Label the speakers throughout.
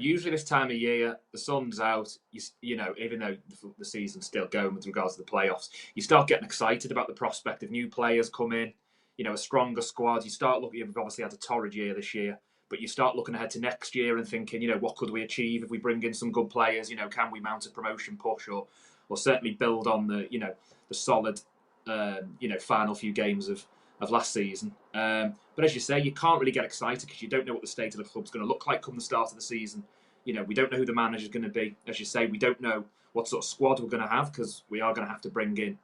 Speaker 1: Usually this time of year, the sun's out. You know, even though the season's still going with regards to the playoffs, you start getting excited about the prospect of new players come in. You know, a stronger squad. You start looking. You've obviously had a torrid year this year, but you start looking ahead to next year and thinking, you know, what could we achieve if we bring in some good players? You know, can we mount a promotion push or certainly build on the solid final few games of last season. But as you say, you can't really get excited because you don't know what the state of the club's going to look like come the start of the season. You know, we don't know who the manager's going to be. As you say, we don't know what sort of squad we're going to have because we are going to have to bring in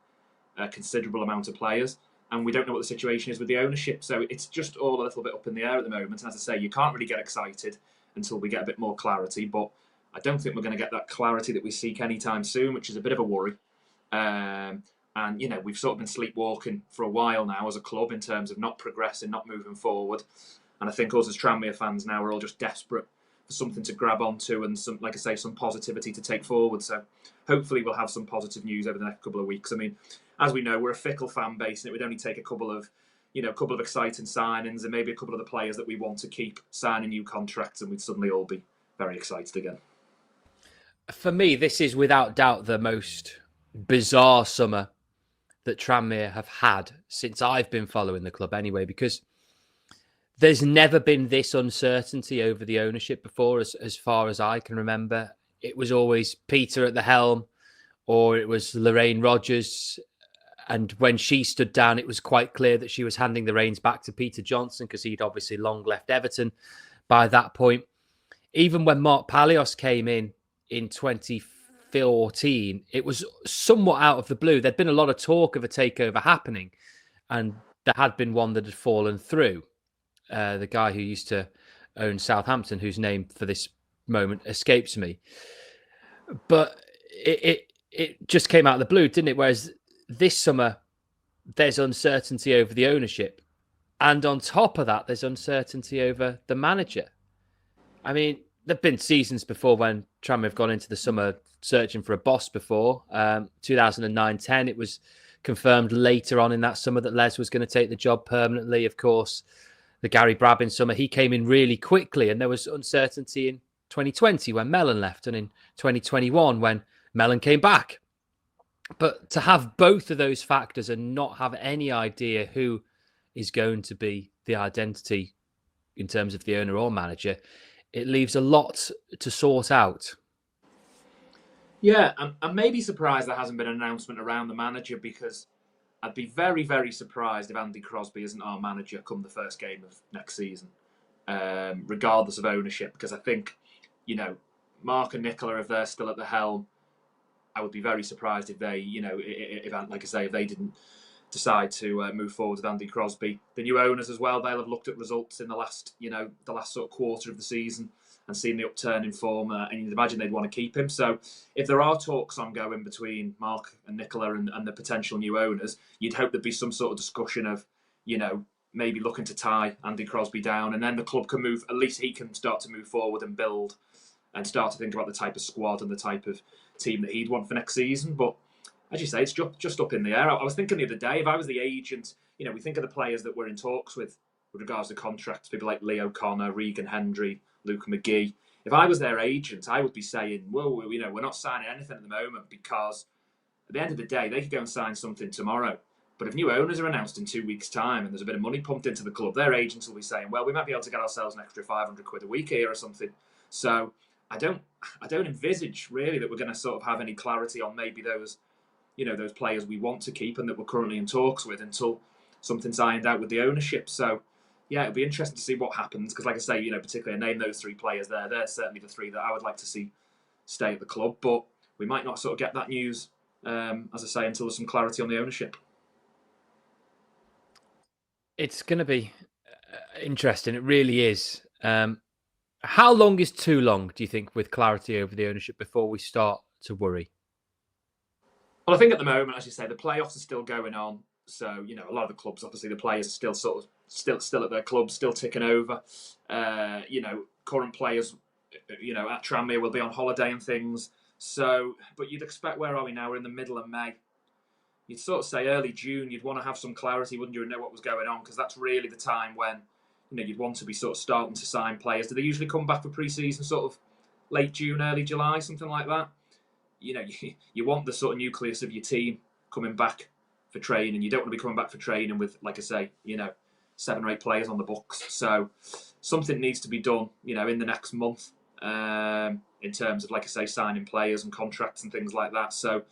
Speaker 1: a considerable amount of players. And we don't know what the situation is with the ownership. So it's just all a little bit up in the air at the moment. And as I say, you can't really get excited until we get a bit more clarity. But I don't think we're going to get that clarity that we seek anytime soon, which is a bit of a worry. And, you know, we've sort of been sleepwalking for a while now as a club in terms of not progressing, not moving forward. And I think us as Tranmere fans now are all just desperate for something to grab onto and some, like I say, some positivity to take forward. So hopefully we'll have some positive news over the next couple of weeks. I mean, as we know, we're a fickle fan base and it would only take a couple of exciting signings and maybe a couple of the players that we want to keep signing new contracts and we'd suddenly all be very excited again.
Speaker 2: For me, this is without doubt the most bizarre summer that Tranmere have had since I've been following the club anyway, because there's never been this uncertainty over the ownership before, as far as I can remember. It was always Peter at the helm or it was Lorraine Rodgers. And when she stood down, it was quite clear that she was handing the reins back to Peter Johnson because he'd obviously long left Everton by that point. Even when Mark Palios came in 2014, it was somewhat out of the blue. There'd been a lot of talk of a takeover happening, and there had been one that had fallen through. The guy who used to own Southampton, whose name for this moment escapes me. But it just came out of the blue, didn't it? Whereas this summer, there's uncertainty over the ownership. And on top of that, there's uncertainty over the manager. I mean, there've been seasons before when Tranmere have gone into the summer searching for a boss before. 2009-10, it was confirmed later on in that summer that Les was going to take the job permanently. Of course, the Gary Brabin summer, he came in really quickly, and there was uncertainty in 2020 when Mellon left, and in 2021 when Mellon came back. But to have both of those factors and not have any idea who is going to be the identity in terms of the owner or manager, it leaves a lot to sort out.
Speaker 1: Yeah, I'm maybe surprised there hasn't been an announcement around the manager, because I'd be very, very surprised if Andy Crosby isn't our manager come the first game of next season, regardless of ownership, because I think, you know, Mark and Nicola, if they're still at the helm, I would be very surprised if they, you know, if like I say, if they didn't decide to move forward with Andy Crosby. The new owners as well, they'll have looked at results in the last sort of quarter of the season and seen the upturn in form, and you'd imagine they'd want to keep him. So if there are talks ongoing between Mark and Nicola and the potential new owners, you'd hope there'd be some sort of discussion of, you know, maybe looking to tie Andy Crosby down, and then the club can move, at least he can start to move forward and build and start to think about the type of squad and the type of team that he'd want for next season. But as you say, it's just up in the air. I was thinking the other day, if I was the agent, you know, we think of the players that we're in talks with regards to contracts, people like Lee O'Connor, Regan Hendry, Luke McGee. If I was their agent, I would be saying, well, you know, we're not signing anything at the moment, because at the end of the day, they could go and sign something tomorrow. But if new owners are announced in 2 weeks' time and there's a bit of money pumped into the club, their agents will be saying, well, we might be able to get ourselves an extra 500 quid a week here or something. So I don't envisage really that we're going to sort of have any clarity on maybe those, you know, those players we want to keep and that we're currently in talks with until something's ironed out with the ownership. So yeah, it'll be interesting to see what happens, because like I say, you know, particularly I name those three players there. They're certainly the three that I would like to see stay at the club, but we might not sort of get that news, as I say, until there's some clarity on the ownership.
Speaker 2: It's going to be interesting. It really is. How long is too long, do you think, with clarity over the ownership before we start to worry?
Speaker 1: Well, I think at the moment, as you say, the playoffs are still going on. So, you know, a lot of the clubs, obviously, the players are still sort of still at their clubs, still ticking over. You know, current players, you know, at Tranmere will be on holiday and things. So, but you'd expect, where are we now? We're in the middle of May. You'd sort of say early June, you'd want to have some clarity, wouldn't you, and know what was going on, because that's really the time when, you know, you'd want to be sort of starting to sign players. Do they usually come back for pre-season sort of late June, early July, something like that. You want the sort of nucleus of your team coming back for training. You don't want to be coming back for training with, like I say, 7 or 8 players on the books. So something needs to be done, in the next month, in terms of, like I say, signing players and contracts and things like that. So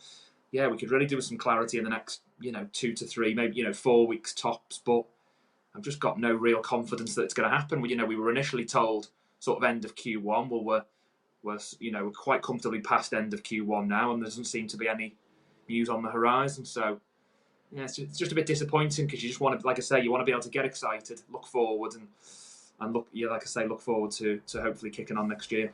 Speaker 1: yeah, we could really do with some clarity in the next, 2 to 3, maybe 4 weeks tops. But I've just got no real confidence that it's going to happen. We were initially told sort of end of Q1. Well, we're quite comfortably past end of Q1 now, and there doesn't seem to be any news on the horizon. So yeah, it's just a bit disappointing because you just want to, like I say, you want to be able to get excited, look forward, and look, like I say, look forward to hopefully kicking on next year.